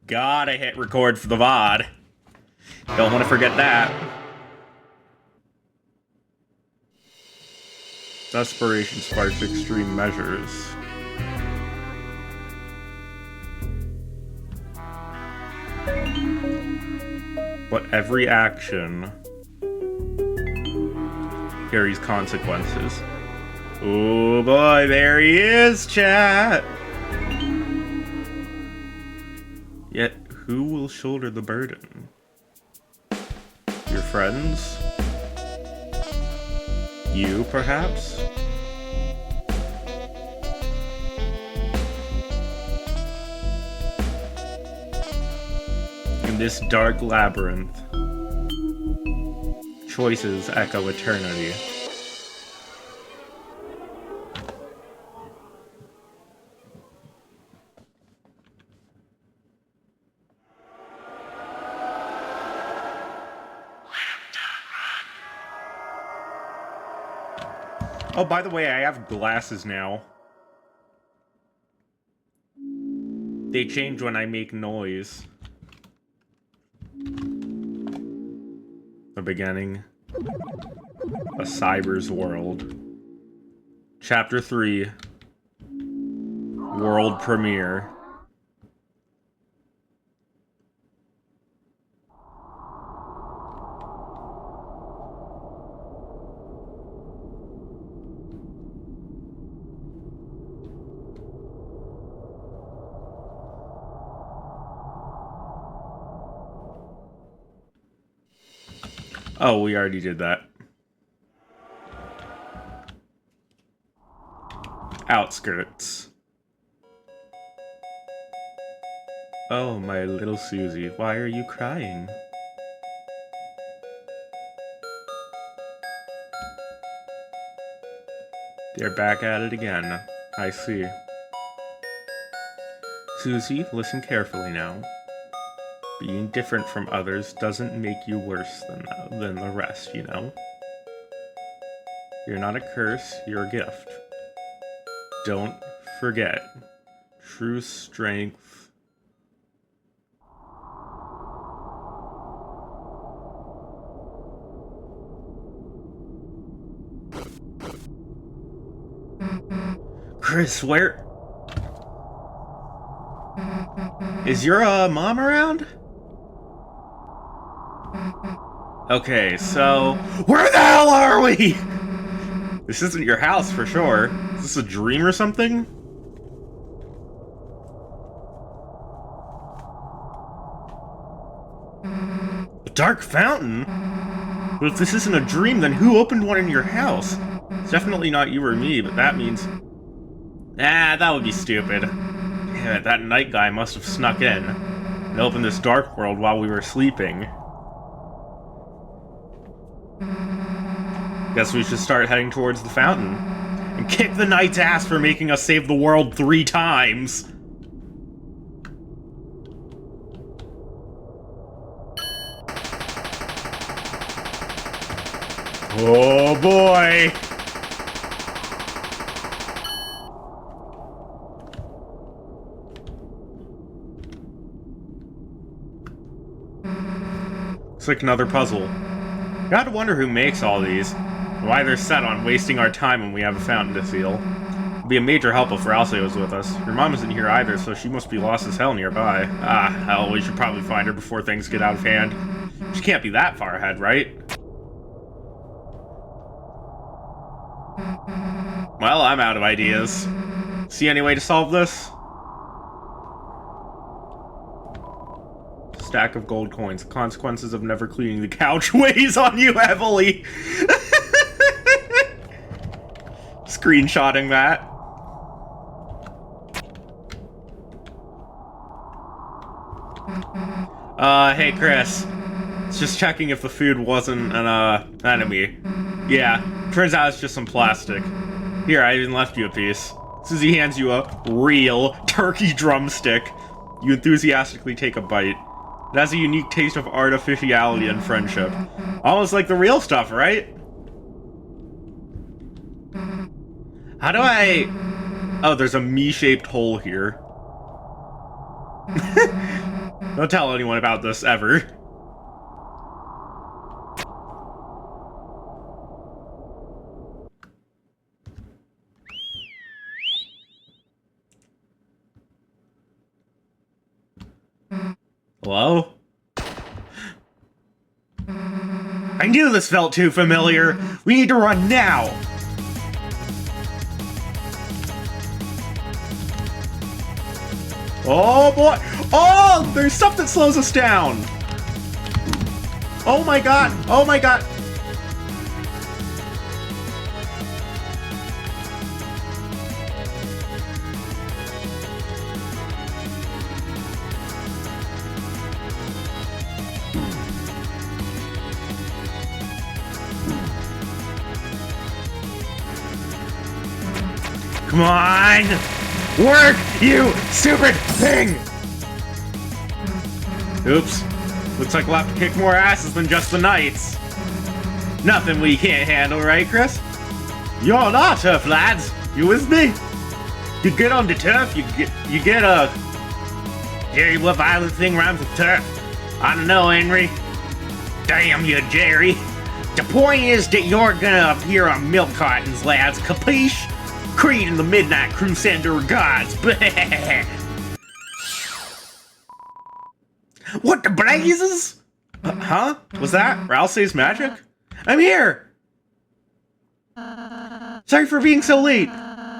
Gotta hit record for the VOD. Don't want to forget that. Desperation sparks extreme measures. But every action carries consequences. Oh boy, there he is, chat! Yet, who will shoulder the burden? Your friends? You, perhaps? In this dark labyrinth, choices echo eternity. Oh, by the way, I have glasses now. They change when I make noise. The beginning. A cyber's world. Chapter 3. World premiere. Oh, we already did that. Outskirts. Oh, my little Susie, why are you crying? They're back at it again. I see. Susie, listen carefully now. Being different from others doesn't make you worse than the rest, you know? You're not a curse, you're a gift. Don't forget. True strength. Chris, where... Is your, mom around? Okay, so... Where the hell are we?! This isn't your house, for sure. Is this a dream or something? A dark fountain? Well, if this isn't a dream, then who opened one in your house? It's definitely not you or me, but that means... Ah, that would be stupid. Damn it, that night guy must have snuck in and opened this dark world while we were sleeping. Guess we should start heading towards the fountain and kick the knight's ass for making us save the world 3 times. Oh boy! It's like another puzzle. Gotta wonder who makes all these. Why they're set on wasting our time when we have a fountain to seal. It'd be a major help if Ralsei was with us. Your mom isn't here either, so she must be lost as hell nearby. Ah, hell, we should probably find her before things get out of hand. She can't be that far ahead, right? Well, I'm out of ideas. See any way to solve this? Stack of gold coins. The consequences of never cleaning the couch weighs on you heavily. Screenshotting that. Hey Chris. It's just checking if the food wasn't an, enemy. Yeah, turns out it's just some plastic. Here, I even left you a piece. Susie hands you a real turkey drumstick. You enthusiastically take a bite. It has a unique taste of artificiality and friendship. Almost like the real stuff, right? How do I... Oh, there's a me-shaped hole here. Don't tell anyone about this, ever. Hello? I knew this felt too familiar. We need to run now. Oh boy! Oh! There's stuff that slows us down! Oh my god! Oh my god! Come on! Work, you stupid thing! Oops. Looks like we'll have to kick more asses than just the knights. Nothing we can't handle, right, Chris? You're on our turf, lads. You with me? You get on the turf, you get a... Jerry, what violent thing rhymes with turf? I don't know, Henry. Damn you, Jerry. The point is that you're gonna appear on milk cartons, lads, capiche? Creed and the Midnight Crusader gods. What the blazes? Huh? Was that Ralsei's magic? I'm here! Sorry for being so late.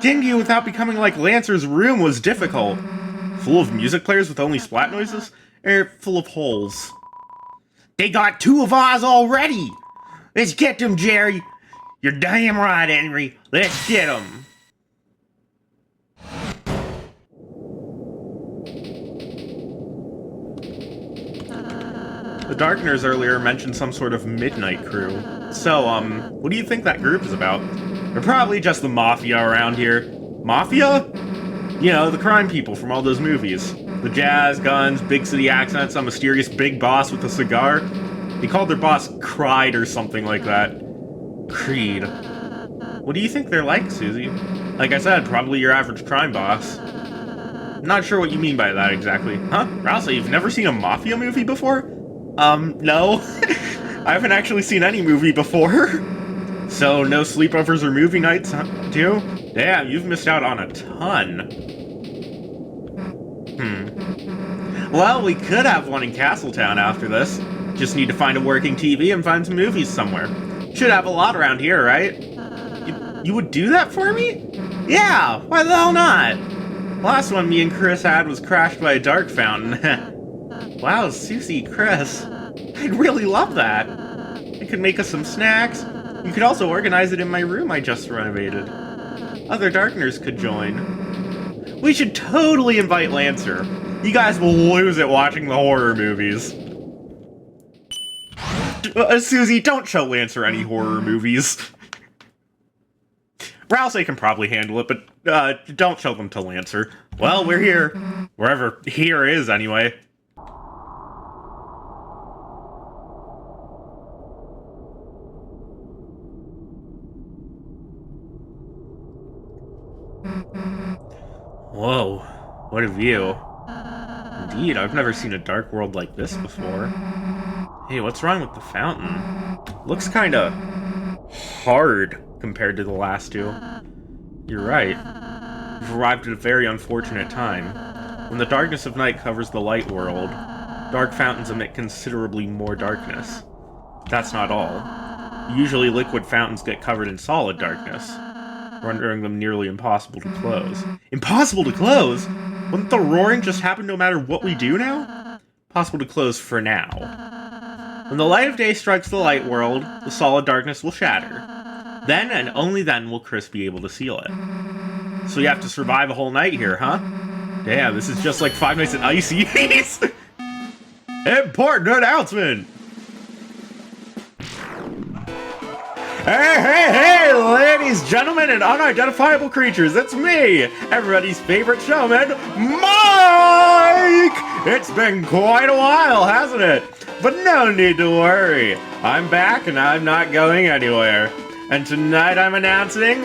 Getting to you without becoming like Lancer's room was difficult. Full of music players with only splat noises? Or full of holes? They got 2 of ours already! Let's get them, Jerry! You're damn right, Henry. Let's get them! The Darkners earlier mentioned some sort of midnight crew. So, what do you think that group is about? They're probably just the mafia around here. Mafia? You know, the crime people from all those movies. The jazz, guns, big city accents, some mysterious big boss with a cigar. They called their boss Cried or something like that. Creed. What do you think they're like, Susie? Like I said, probably your average crime boss. Not sure what you mean by that exactly. Huh? Rousey, you've never seen a mafia movie before? No. I haven't actually seen any movie before. So, no sleepovers or movie nights, too? Damn, you've missed out on a ton. Well, we could have one in Castletown after this. Just need to find a working TV and find some movies somewhere. Should have a lot around here, right? You would do that for me? Yeah, why the hell not? Last one me and Chris had was crashed by a dark fountain. Wow, Susie, Chris. I'd really love that. I could make us some snacks. You could also organize it in my room I just renovated. Other Darkners could join. We should totally invite Lancer. You guys will lose it watching the horror movies. Susie, don't show Lancer any horror movies. Rousey can probably handle it, but don't show them to Lancer. Well, we're here. Wherever here is, anyway. Whoa, what a view. Indeed, I've never seen a dark world like this before. Hey, what's wrong with the fountain? Looks kinda hard compared to the last two. You're right. We've arrived at a very unfortunate time. When the darkness of night covers the light world, dark fountains emit considerably more darkness. That's not all. Usually liquid fountains get covered in solid darkness, rendering them nearly impossible to close. Impossible to close? Wouldn't the roaring just happen no matter what we do now? Possible to close for now. When the light of day strikes the light world, the solid darkness will shatter. Then and only then will Chris be able to seal it. So you have to survive a whole night here, huh? Damn, this is just like Five Nights at Icy's. Important announcement! Hey, ladies, gentlemen, and unidentifiable creatures, it's me, everybody's favorite showman, Mike! It's been quite a while, hasn't it? But no need to worry. I'm back, and I'm not going anywhere. And tonight I'm announcing...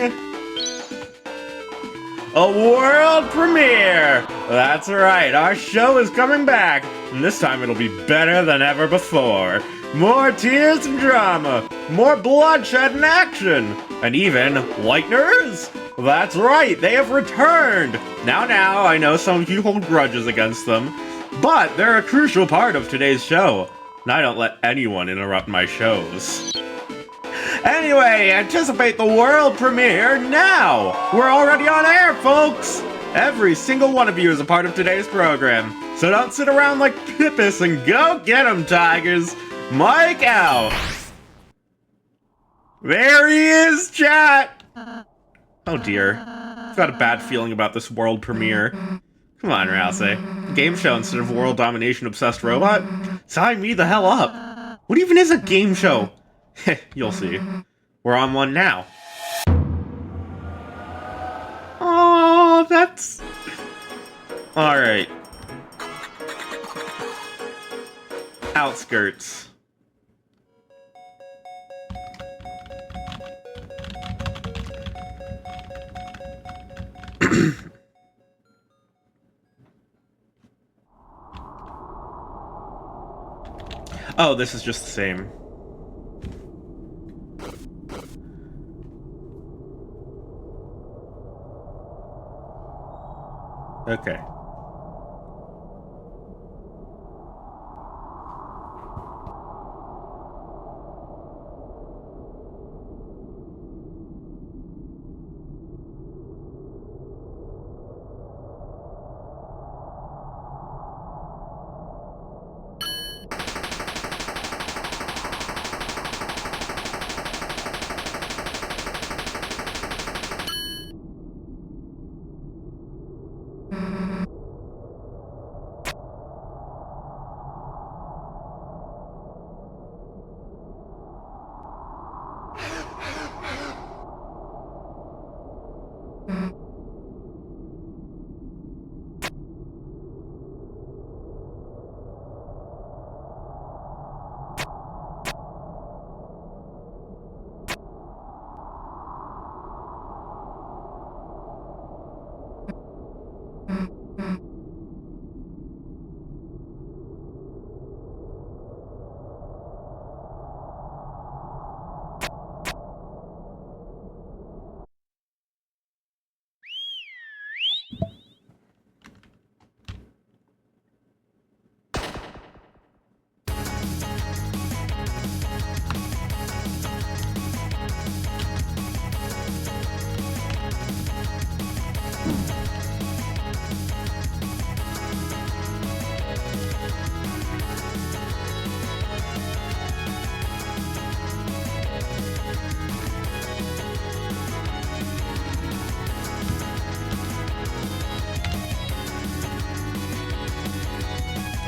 a world premiere! That's right, our show is coming back, and this time it'll be better than ever before. More tears and drama, more bloodshed and action, and even Lightners? That's right, they have returned! Now, I know some of you hold grudges against them, but they're a crucial part of today's show, and I don't let anyone interrupt my shows. Anyway, anticipate the world premiere now! We're already on air, folks! Every single one of you is a part of today's program, so don't sit around like Pippus and go get 'em, Tigers! Mike out! There he is, chat! Oh dear, I've got a bad feeling about this world premiere. Come on, Rousey. Game show instead of world domination obsessed robot? Sign me the hell up! What even is a game show? Heh, you'll see. We're on one now. Oh, that's... Alright. Outskirts. Oh, this is just the same. Okay.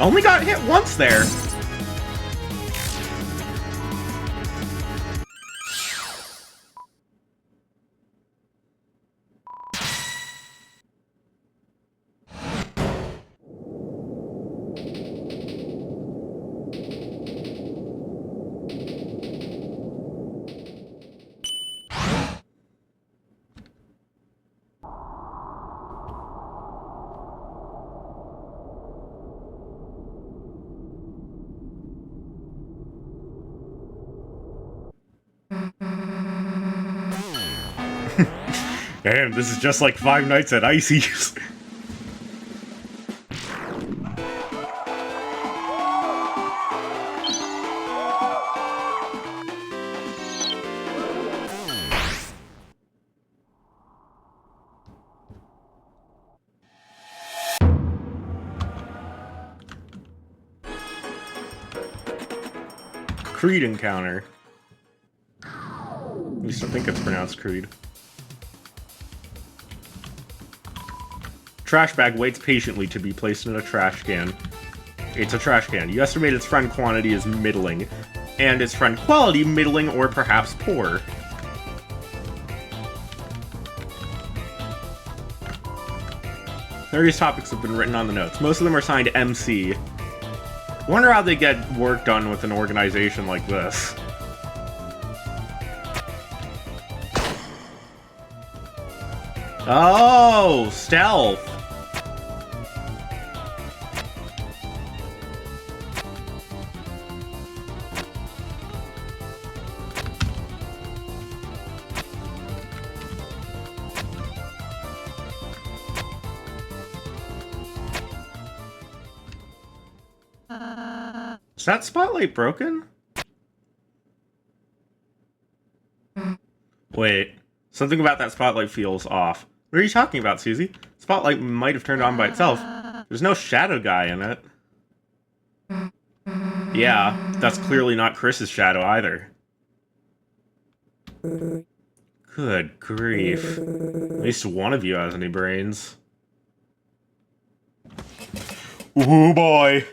Only got hit once there. Damn, this is just like Five Nights at Icy's. Creed encounter. At least I think it's pronounced Creed. Trash bag waits patiently to be placed in a trash can. It's a trash can. You estimate its friend quantity is middling, and its friend quality middling or perhaps poor. Various topics have been written on the notes. Most of them are signed MC. Wonder how they get work done with an organization like this. Oh, stealth. Is that spotlight broken? Wait, something about that spotlight feels off. What are you talking about, Susie? Spotlight might have turned on by itself. There's no shadow guy in it. Yeah, that's clearly not Chris's shadow either. Good grief. At least one of you has any brains. Ooh boy.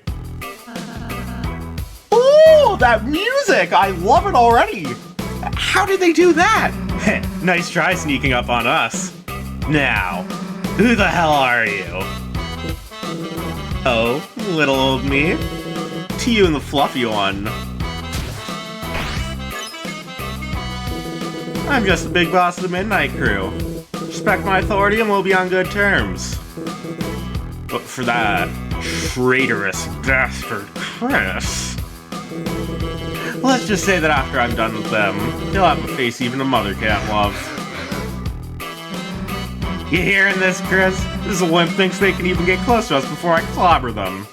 Ooh, that music! I love it already! How did they do that? Nice try sneaking up on us. Now, who the hell are you? Oh, little old me. To you and the fluffy one. I'm just the big boss of the Midnight Crew. Respect my authority and we'll be on good terms. But for that traitorous bastard Chris, let's just say that after I'm done with them, he'll have a face even a mother can't love. You hearing this, Chris? This wimp thinks they can even get close to us before I clobber them.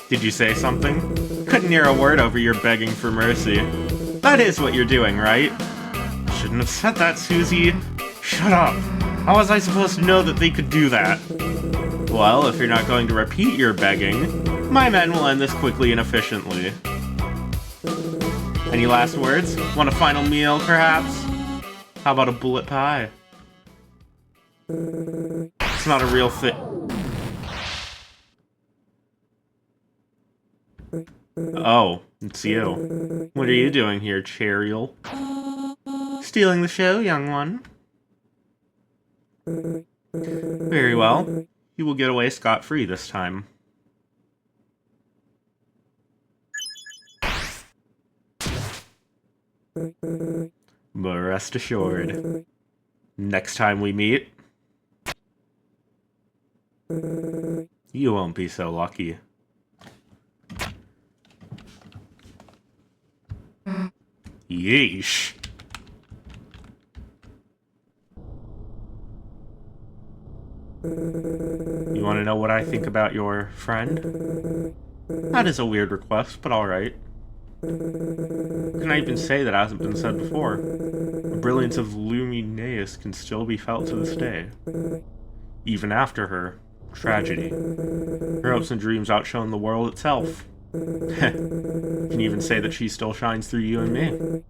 Did you say something? Couldn't hear a word over your begging for mercy. That is what you're doing, right? Shouldn't have said that, Susie. Shut up. How was I supposed to know that they could do that? Well, if you're not going to repeat your begging, my men will end this quickly and efficiently. Any last words? Want a final meal, perhaps? How about a bullet pie? It's not a real thing. Oh, it's you. What are you doing here, Chariel? Stealing the show, young one. Very well. You will get away scot-free this time. But rest assured, next time we meet, you won't be so lucky. Yeesh. You want to know what I think about your friend? That is a weird request, but alright. Can I even say that hasn't been said before? The brilliance of Lumineus can still be felt to this day. Even after her tragedy. Her hopes and dreams outshone the world itself. Can even say that she still shines through you and me.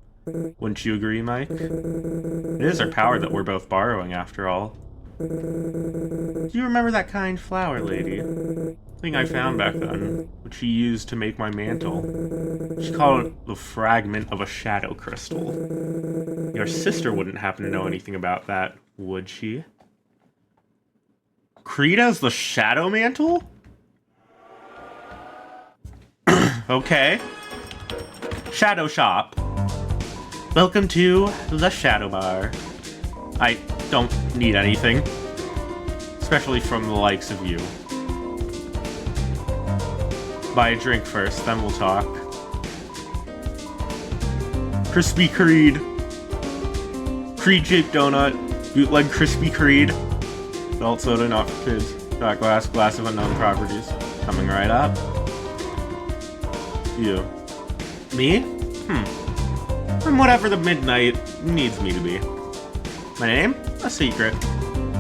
Wouldn't you agree, Mike? It is our power that we're both borrowing, after all. Do you remember that kind flower lady? Thing I found back then, which she used to make my mantle. She called it the fragment of a shadow crystal. Your sister wouldn't happen to know anything about that, would she? Creed the shadow mantle? Okay. Shadow shop. Welcome to the Shadow Bar. I don't need anything. Especially from the likes of you. Buy a drink first, then we'll talk. Crispy Creed. Creed-shaped donut. Bootleg Crispy Creed. Adult soda, not for kids. Shot glass, glass of unknown properties. Coming right up. You. Me? I'm whatever the midnight needs me to be. My name? A secret.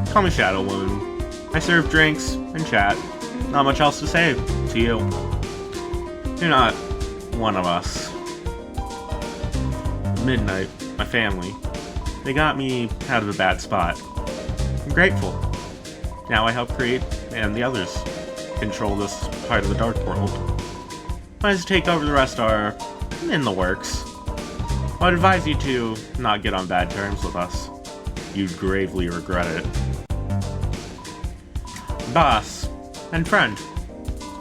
Call me Shadow Woman. I serve drinks and chat. Not much else to say to you. You're not one of us. Midnight, my family. They got me out of a bad spot. I'm grateful. Now I help Creed and the others control this part of the Dark World. Plans to take over the rest are in the works. I'd advise you to not get on bad terms with us. You'd gravely regret it. Boss and friend.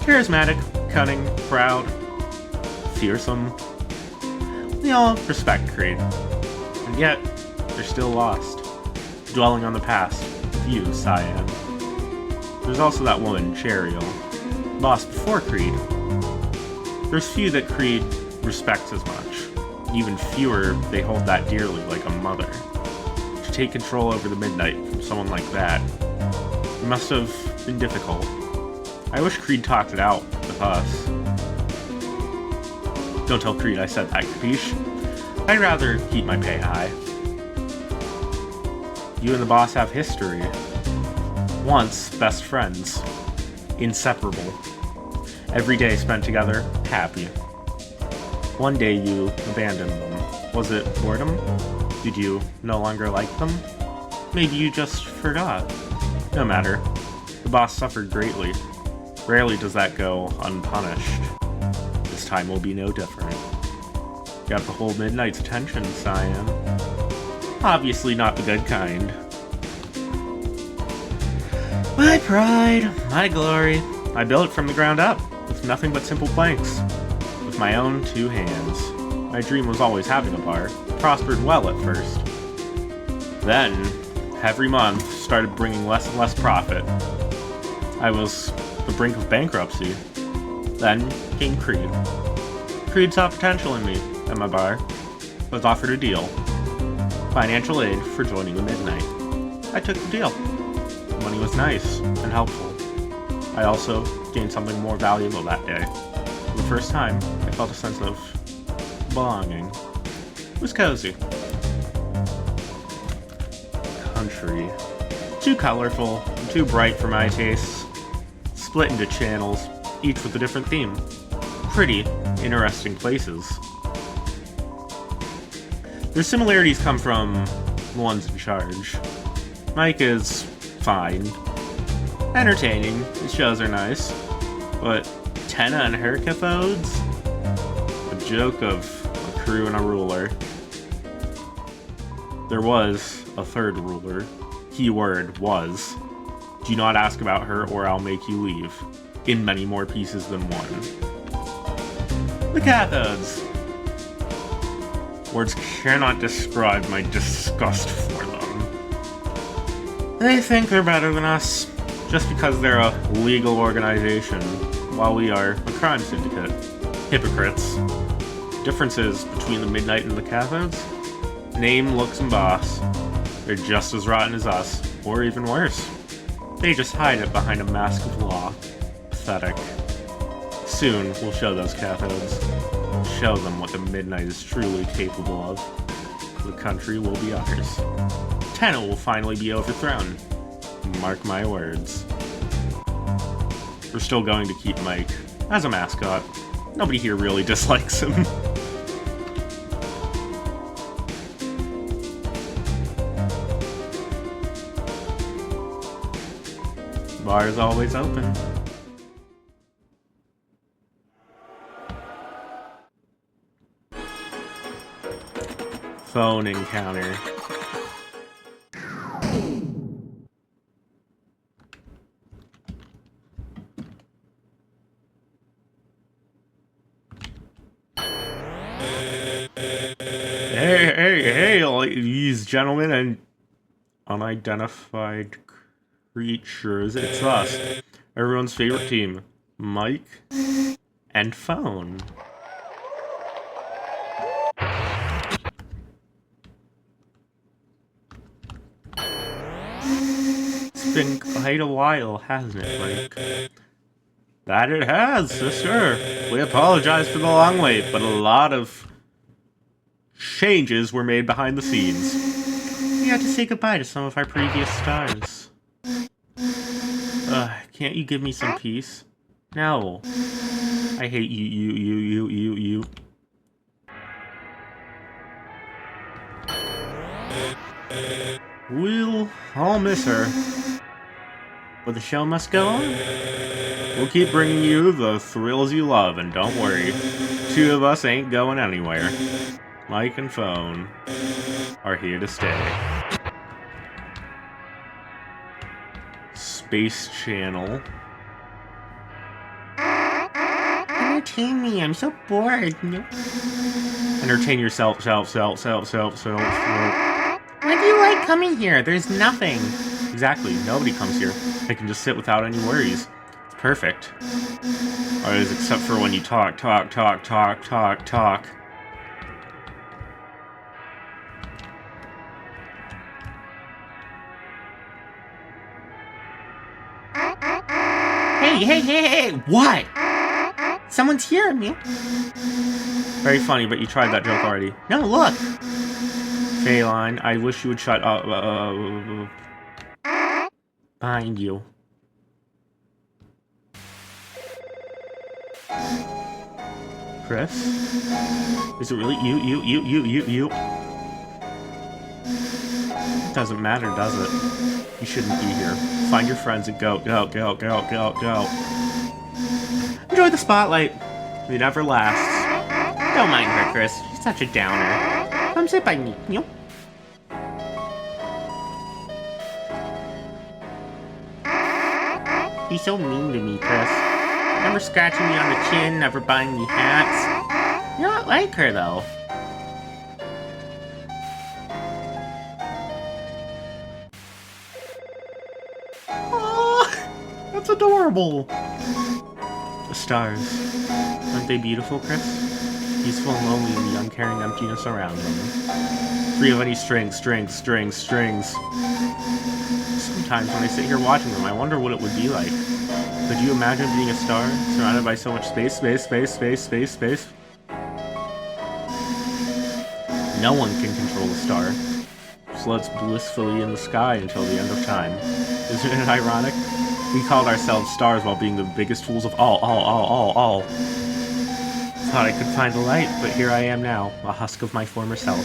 Charismatic, cunning, proud, fearsome. We all respect Creed. And yet, they're still lost. dwelling on the past with you, Cyan. There's also that woman, Cheryl, boss before Creed. There's few that Creed respects as much. Even fewer they hold that dearly, like a mother. To take control over the Midnight from someone like that, it must have been difficult. I wish Creed talked it out with us. Don't tell Creed I said that, capiche? I'd rather keep my pay high. You and the boss have history. Once best friends. Inseparable. Every day spent together, happy. One day you abandoned them. Was it boredom? Did you no longer like them? Maybe you just forgot. No matter. The boss suffered greatly. Rarely does that go unpunished. This time will be no different. Got the whole Midnight's attention, Cyan. Obviously not the good kind. My pride, my glory. I built it from the ground up, with nothing but simple planks. With my own 2 hands. My dream was always having a bar. Prospered well at first. Then, every month, started bringing less and less profit. I was on the brink of bankruptcy. Then came Creed. Creed saw potential in me at my bar. Was offered a deal. Financial aid for joining the Midnight. I took the deal. The money was nice and helpful. I also gained something more valuable that day. For the first time, I felt a sense of belonging. It was cozy. Country. Too colorful and too bright for my tastes. Split into channels, each with a different theme. Pretty, interesting places. Their similarities come from the ones in charge. Mike is fine. Entertaining, his shows are nice. But Tenna and her cathodes? A joke of a crew and a ruler. There was a third ruler. Keyword was. Do not ask about her or I'll make you leave. In many more pieces than one. The cathodes. Words cannot describe my disgust for them. They think they're better than us, just because they're a legal organization, while we are a crime syndicate. Hypocrites. Differences between the Midnight and the cathodes? Name, looks, and boss. They're just as rotten as us, or even worse. They just hide it behind a mask of law. Pathetic. Soon, we'll show those cathodes. Show them what the Midnight is truly capable of. The country will be ours. Tenna will finally be overthrown. Mark my words. We're still going to keep Mike as a mascot. Nobody here really dislikes him. Bar is always open. Phone encounter. Hey, ladies, gentlemen, and unidentified creatures. It's us, everyone's favorite team, Mike and Phone. It's been quite a while, hasn't it, Mike? That it has, sister. We apologize for the long wait, but a lot of changes were made behind the scenes. We had to say goodbye to some of our previous stars. Can't you give me some peace? No. I hate you. We'll all miss her. But the show must go on. We'll keep bringing you the thrills you love, and don't worry. 2 of us ain't going anywhere. Mike and Phone are here to stay. Space Channel. Entertain me, I'm so bored. Entertain yourself, self. Why do you like not coming here. There's nothing. Exactly. Nobody comes here. I can just sit without any worries. It's perfect. Always except for when you talk. Hey! What? Someone's here, Mew. Very funny, but you tried that joke already. No, look! Feline, I wish you would shut up. Behind you. Chris? Is it really you? It doesn't matter, does it? You shouldn't be here. Find your friends and go. Enjoy the spotlight. It never lasts. Don't mind her, Chris. She's such a downer. Come sit by me, you. He's so mean to me, Chris. Never scratching me on the chin, never buying me hats. You're not like her, though. Oh, that's adorable. The stars. Aren't they beautiful, Chris? Peaceful and lonely in the uncaring emptiness around them. Free of any strings. Sometimes when I sit here watching them, I wonder what it would be like. Could you imagine being a star, surrounded by so much space? No one can control a star. Floats blissfully in the sky until the end of time. Isn't it ironic? We called ourselves stars while being the biggest fools of all. Thought I could find the light, but here I am now, a husk of my former self.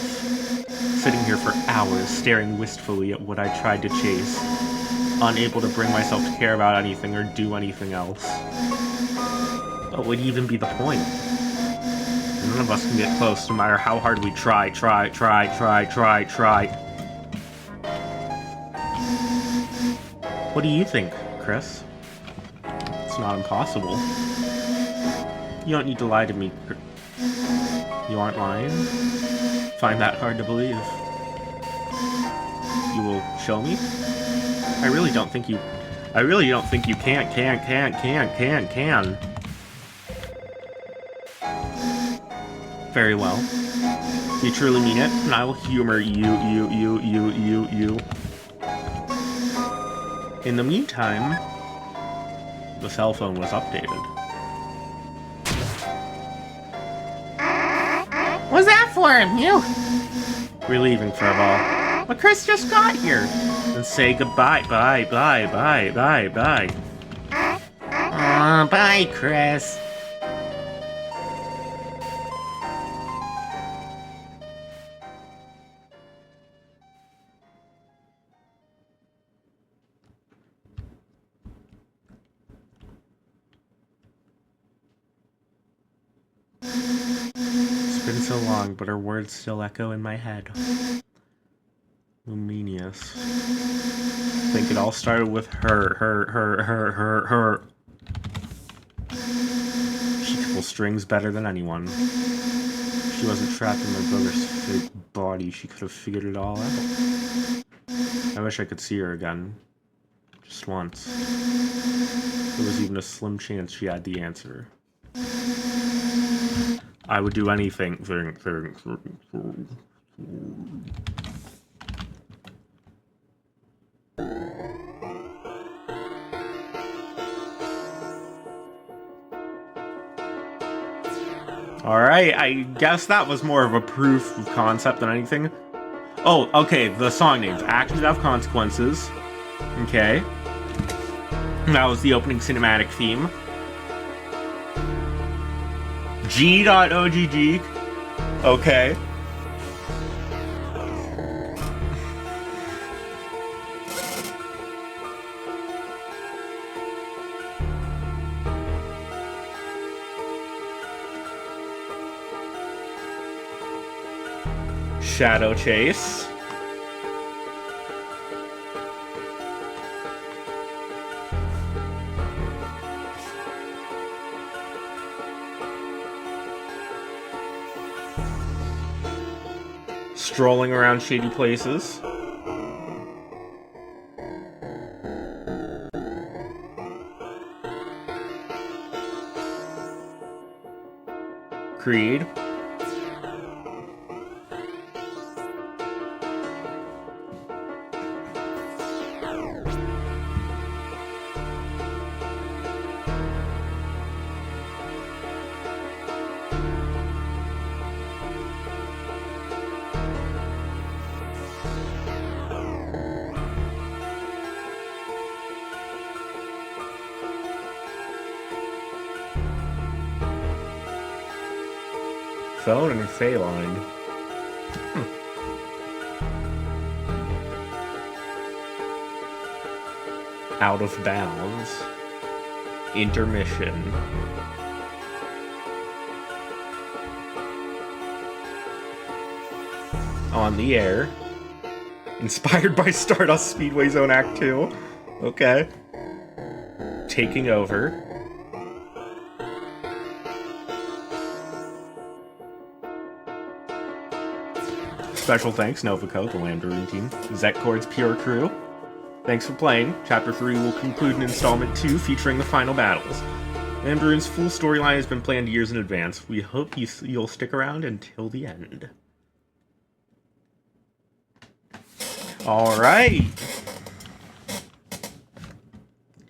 Sitting here for hours, staring wistfully at what I tried to chase. Unable to bring myself to care about anything or do anything else. What would even be the point? None of us can get close, no matter how hard we try. What do you think, Chris? It's not impossible. You don't need to lie to me. You aren't lying? Find that hard to believe. You will show me? I really don't think you can. Very well. You truly mean it, and I will humor you. In the meantime, the cell phone was updated. What's that for, Mew? We're leaving, Furball. But Chris just got here. Then say goodbye. Bye. Bye, Chris. It's been so long, but her words still echo in my head. Luminious. I think it all started with her. She could pull strings better than anyone. If she wasn't trapped in my brother's fake body, she could have figured it all out. I wish I could see her again. Just once. There was even a slim chance she had the answer. I would do anything. Alright, I guess that was more of a proof of concept than anything. Oh, okay, the song names. Actions have consequences. Okay. That was the opening cinematic theme. G.OGG. Okay. Shadow Chase. Strolling around shady places. Creed. Phone and Phaline. Out of bounds. Intermission. On the air. Inspired by Stardust Speedway Zone Act 2. Okay. Taking over. Special thanks, Novico, the Lambdarune team, Zetchord's Pure Crew. Thanks for playing. Chapter 3 will conclude in Installment 2 featuring the final battles. Lambdarune's full storyline has been planned years in advance. We hope you'll stick around until the end. Alright!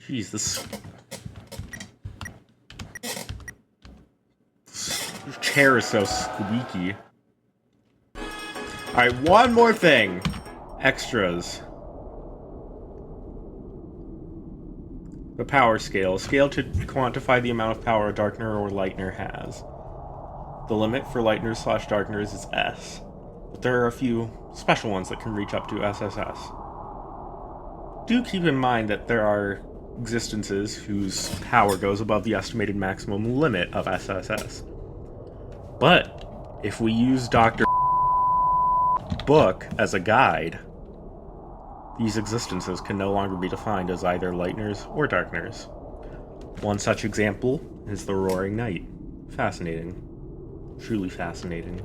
Jeez, this chair is so squeaky. Alright, one more thing. Extras. The power scale. A scale to quantify the amount of power a Darkner or Lightner has. The limit for Lightners/Darkners is S. But there are a few special ones that can reach up to SSS. Do keep in mind that there are existences whose power goes above the estimated maximum limit of SSS. But if we use Dr. book as a guide, these existences can no longer be defined as either Lightners or Darkners. One such example is the Roaring Night. Fascinating. Truly fascinating.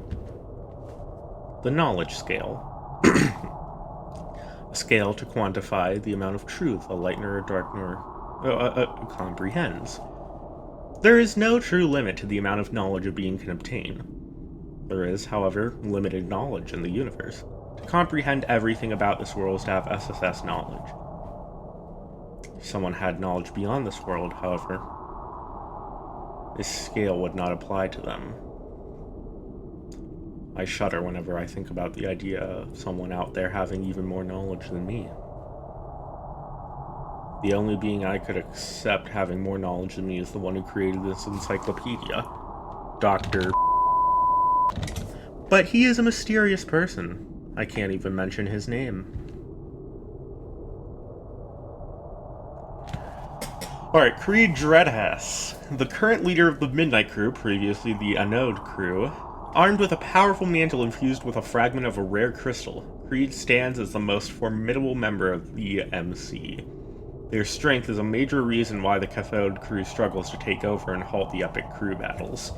The knowledge scale. A scale to quantify the amount of truth a Lightner or Darkner comprehends. There is no true limit to the amount of knowledge a being can obtain. There is, however, limited knowledge in the universe. To comprehend everything about this world is to have SSS knowledge. If someone had knowledge beyond this world, however, this scale would not apply to them. I shudder whenever I think about the idea of someone out there having even more knowledge than me. The only being I could accept having more knowledge than me is the one who created this encyclopedia, Dr. But he is a mysterious person. I can't even mention his name. Alright, Creed Dreadhess, the current leader of the Midnight Crew, previously the Anode Crew, armed with a powerful mantle infused with a fragment of a rare crystal. Creed stands as the most formidable member of the MC. Their strength is a major reason why the Cathode Crew struggles to take over and halt the epic crew battles.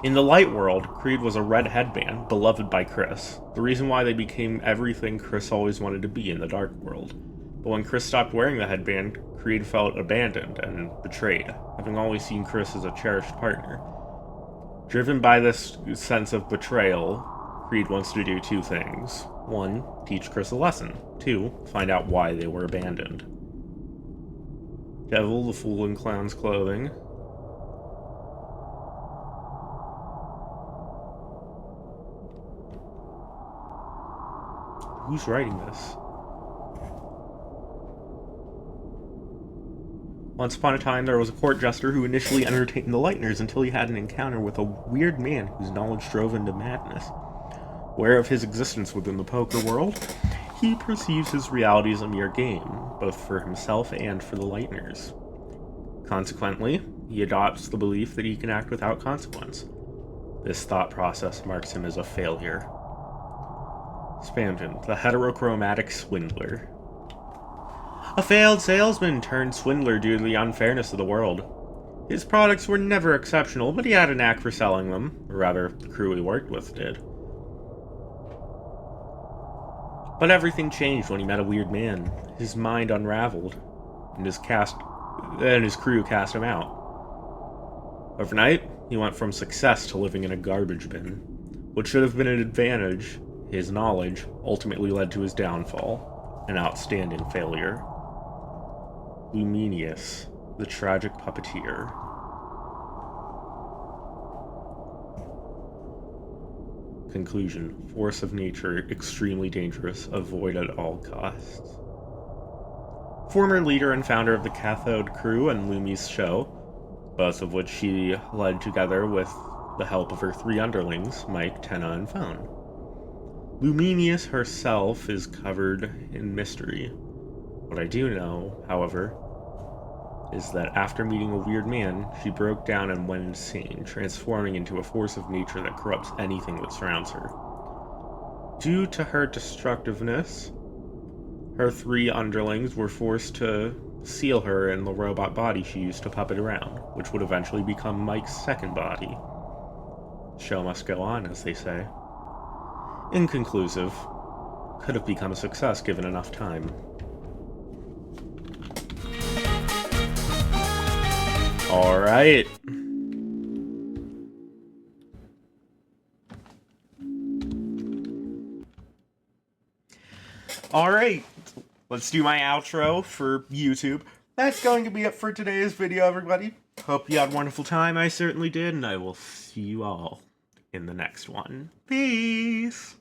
In the Light World, Creed was a red headband, beloved by Chris, the reason why they became everything Chris always wanted to be in the Dark World. But when Chris stopped wearing the headband, Creed felt abandoned and betrayed, having always seen Chris as a cherished partner. Driven by this sense of betrayal, Creed wants to do two things. 1. Teach Chris a lesson. 2. Find out why they were abandoned. Devil, the Fool in Clown's Clothing. Who's writing this? Once upon a time, there was a court jester who initially entertained the Lightners until he had an encounter with a weird man whose knowledge drove him to madness. Aware of his existence within the poker world, he perceives his reality as a mere game, both for himself and for the Lightners. Consequently, he adopts the belief that he can act without consequence. This thought process marks him as a failure. Spamton, the heterochromatic swindler. A failed salesman turned swindler due to the unfairness of the world. His products were never exceptional, but he had a knack for selling them, or rather, the crew he worked with did. But everything changed when he met a weird man. His mind unraveled, and his crew cast him out. Overnight, he went from success to living in a garbage bin. What should have been an advantage, his knowledge, ultimately led to his downfall, an outstanding failure. Luminius, the tragic puppeteer. Conclusion. Force of nature, extremely dangerous, avoid at all costs. Former leader and founder of the Cathode Crew and Lumi's show, both of which she led together with the help of her 3 underlings, Mike, Tenna, and Phone. Luminius herself is covered in mystery. What I do know, however, is that after meeting a weird man, she broke down and went insane, transforming into a force of nature that corrupts anything that surrounds her. Due to her destructiveness, her 3 underlings were forced to seal her in the robot body she used to puppet around, which would eventually become Mike's second body. Show must go on, as they say. Inconclusive. Could have become a success given enough time. Alright. Alright. Let's do my outro for YouTube. That's going to be it for today's video, everybody. Hope you had a wonderful time. I certainly did, and I will see you all in the next one. Peace!